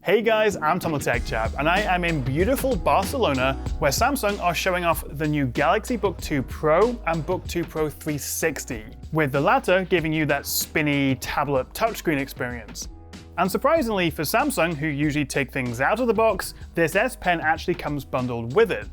Hey guys, I'm Tom the Tech Chap, and I am in beautiful Barcelona, where Samsung are showing off the new Galaxy Book 2 Pro and Book 2 Pro 360, with the latter giving you that spinny tablet touchscreen experience. And surprisingly for Samsung, who usually take things out of the box, this S Pen actually comes bundled with it.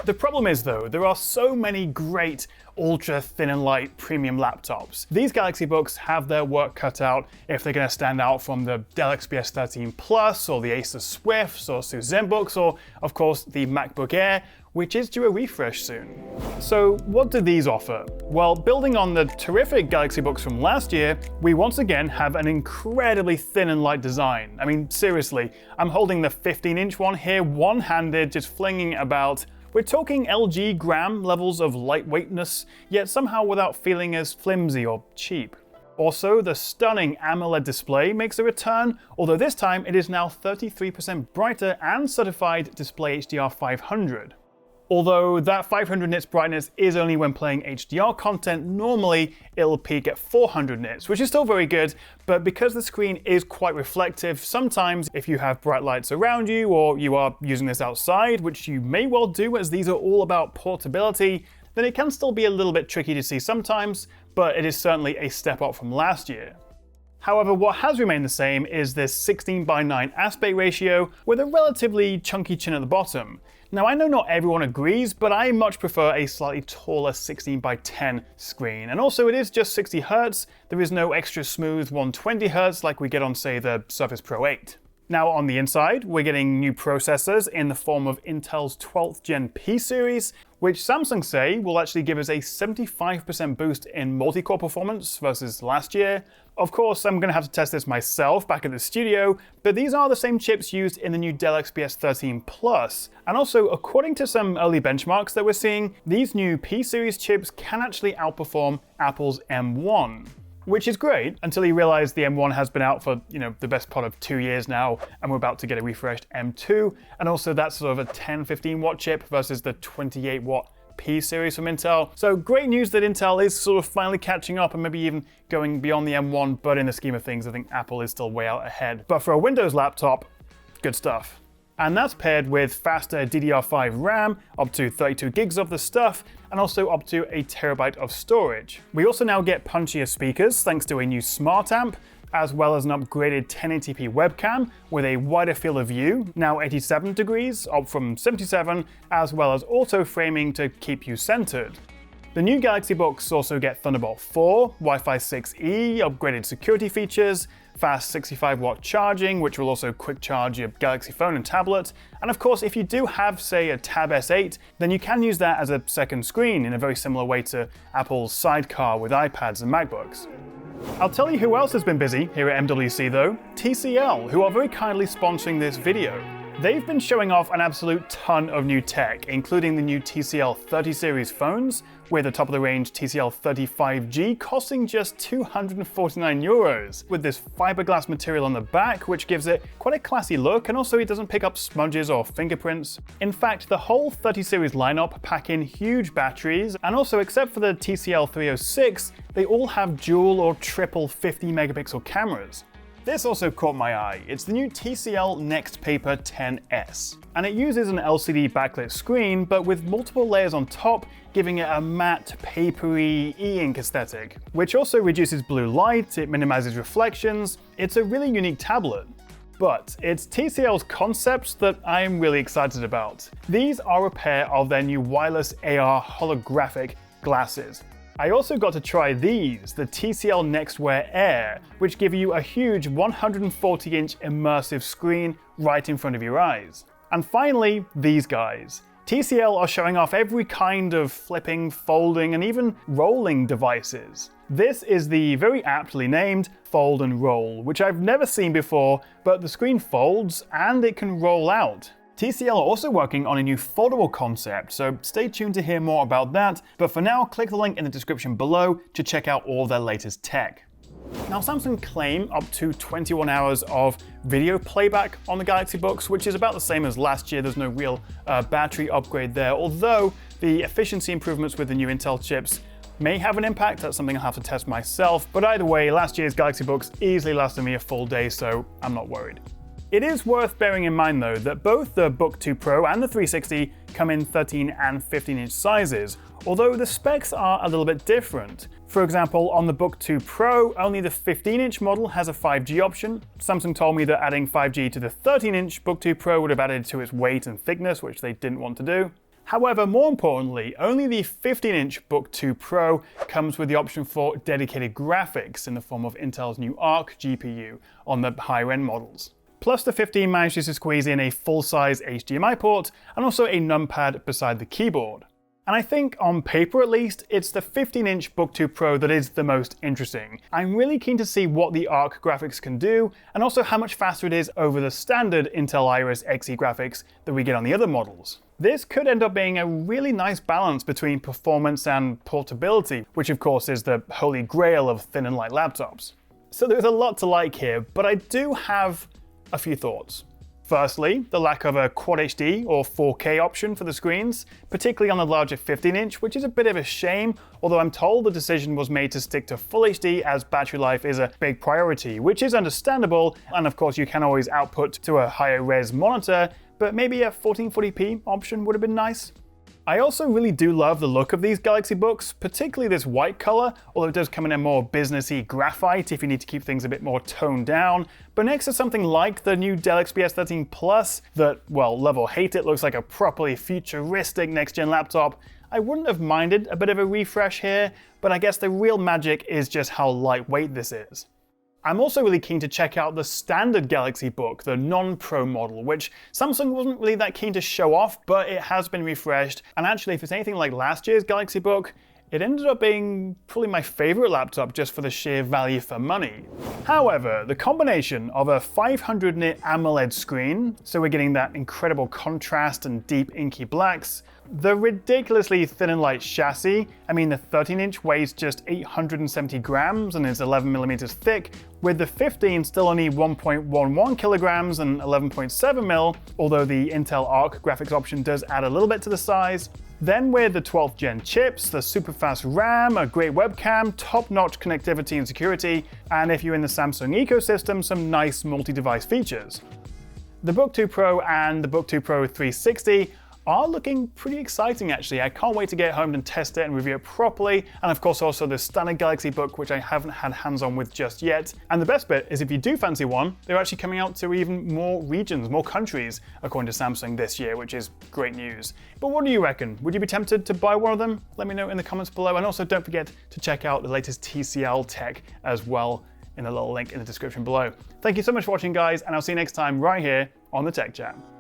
The problem is though, there are so many great ultra thin and light premium laptops. These Galaxy Books have their work cut out if they're going to stand out from the Dell XPS 13 Plus or the Acer Swifts or ASUS ZenBooks or of course the MacBook Air, which is due a refresh soon. So what do these offer? Well, building on the terrific Galaxy Books from last year, we once again have an incredibly thin and light design. I mean, seriously, I'm holding the 15-inch one here one-handed, just flinging about. We're talking LG gram levels of lightweightness, yet somehow without feeling as flimsy or cheap. Also, the stunning AMOLED display makes a return, although this time it is now 33% brighter and certified Display HDR 500. Although that 500 nits brightness is only when playing HDR content, normally it'll peak at 400 nits, which is still very good, but because the screen is quite reflective, sometimes if you have bright lights around you or you are using this outside, which you may well do as these are all about portability, then it can still be a little bit tricky to see sometimes, but it is certainly a step up from last year. However, what has remained the same is this 16:9 aspect ratio with a relatively chunky chin at the bottom. Now I know not everyone agrees, but I much prefer a slightly taller 16:10 screen. And also it is just 60 Hz, there is no extra smooth 120 Hz like we get on say the Surface Pro 8. Now on the inside, we're getting new processors in the form of Intel's 12th Gen P series, which Samsung say will actually give us a 75% boost in multi-core performance versus last year. Of course, I'm going to have to test this myself back at the studio, but these are the same chips used in the new Dell XPS 13 Plus. And also, according to some early benchmarks that we're seeing, these new P series chips can actually outperform Apple's M1. Which is great until you realize the M1 has been out for, the best part of 2 years now, and we're about to get a refreshed M2, and also that's sort of a 10-15 watt chip versus the 28 watt P series from Intel. So great news that Intel is sort of finally catching up and maybe even going beyond the M1, but in the scheme of things, I think Apple is still way out ahead. But for a Windows laptop, good stuff. And that's paired with faster DDR5 RAM, up to 32 gigs of the stuff, and also up to 1 terabyte of storage. We also now get punchier speakers thanks to a new smart amp, as well as an upgraded 1080p webcam with a wider field of view, now 87 degrees, up from 77, as well as auto framing to keep you centered. The new Galaxy Books also get Thunderbolt 4, Wi-Fi 6E, upgraded security features, fast 65 watt charging, which will also quick charge your Galaxy phone and tablet. And of course, if you do have, say, a Tab S8, then you can use that as a second screen in a very similar way to Apple's Sidecar with iPads and MacBooks. I'll tell you who else has been busy here at MWC though, TCL, who are very kindly sponsoring this video. They've been showing off an absolute ton of new tech, including the new TCL 30 series phones, with the top-of-the-range TCL 35G costing just €249, with this fiberglass material on the back, which gives it quite a classy look, and also it doesn't pick up smudges or fingerprints. In fact, the whole 30 series lineup pack in huge batteries, and also except for the TCL 306, they all have dual or triple 50 megapixel cameras. This also caught my eye. It's the new TCL Next Paper 10S. And it uses an LCD backlit screen, but with multiple layers on top, giving it a matte, papery, e-ink aesthetic, which also reduces blue light, it minimizes reflections. It's a really unique tablet. But it's TCL's concepts that I'm really excited about. These are a pair of their new wireless AR holographic glasses. I also got to try these, the TCL NextWear Air, which give you a huge 140-inch immersive screen right in front of your eyes. And finally, these guys. TCL are showing off every kind of flipping, folding, and even rolling devices. This is the very aptly named Fold and Roll, which I've never seen before, but the screen folds and it can roll out. TCL are also working on a new foldable concept, so stay tuned to hear more about that, but for now, click the link in the description below to check out all their latest tech. Now, Samsung claim up to 21 hours of video playback on the Galaxy Books, which is about the same as last year. There's no real battery upgrade there, although the efficiency improvements with the new Intel chips may have an impact. That's something I'll have to test myself, but either way, last year's Galaxy Books easily lasted me a full day, so I'm not worried. It is worth bearing in mind though that both the Book 2 Pro and the 360 come in 13 and 15-inch sizes, although the specs are a little bit different. For example, on the Book 2 Pro, only the 15-inch model has a 5G option. Samsung told me that adding 5G to the 13-inch Book 2 Pro would have added to its weight and thickness, which they didn't want to do. However, more importantly, only the 15-inch Book 2 Pro comes with the option for dedicated graphics in the form of Intel's new Arc GPU on the higher-end models. Plus, the 15 manages to squeeze in a full-size HDMI port and also a numpad beside the keyboard. And I think, on paper at least, it's the 15-inch Book 2 Pro that is the most interesting. I'm really keen to see what the Arc graphics can do, and also how much faster it is over the standard Intel Iris Xe graphics that we get on the other models. This could end up being a really nice balance between performance and portability, which of course is the holy grail of thin and light laptops. So there's a lot to like here, but I do have a few thoughts. Firstly, the lack of a Quad HD or 4K option for the screens, particularly on the larger 15-inch, which is a bit of a shame, although I'm told the decision was made to stick to Full HD as battery life is a big priority, which is understandable, and of course you can always output to a higher res monitor, but maybe a 1440p option would have been nice. I also really do love the look of these Galaxy Books, particularly this white color, although it does come in a more businessy graphite if you need to keep things a bit more toned down. But next to something like the new Dell XPS 13 Plus that, well, love or hate it, looks like a properly futuristic next-gen laptop, I wouldn't have minded a bit of a refresh here, but I guess the real magic is just how lightweight this is. I'm also really keen to check out the standard Galaxy Book, the non-Pro model, which Samsung wasn't really that keen to show off, but it has been refreshed. And actually, if it's anything like last year's Galaxy Book, it ended up being probably my favorite laptop just for the sheer value for money. However, the combination of a 500 nit AMOLED screen, so we're getting that incredible contrast and deep inky blacks, the ridiculously thin and light chassis, I mean the 13-inch weighs just 870 grams and is 11 millimeters thick, with the 15 still only 1.11 kilograms and 11.7 mil, although the Intel Arc graphics option does add a little bit to the size. Then with the 12th gen chips, the super fast RAM, a great webcam, top-notch connectivity and security, and if you're in the Samsung ecosystem, some nice multi-device features. The Book 2 Pro and the Book 2 Pro 360 are looking pretty exciting actually. I can't wait to get home and test it and review it properly. And of course also the standard Galaxy Book, which I haven't had hands-on with just yet. And the best bit is if you do fancy one, they're actually coming out to even more regions, more countries, according to Samsung this year, which is great news. But what do you reckon? Would you be tempted to buy one of them? Let me know in the comments below. And also don't forget to check out the latest TCL tech as well in the little link in the description below. Thank you so much for watching guys, and I'll see you next time right here on the Tech Jam.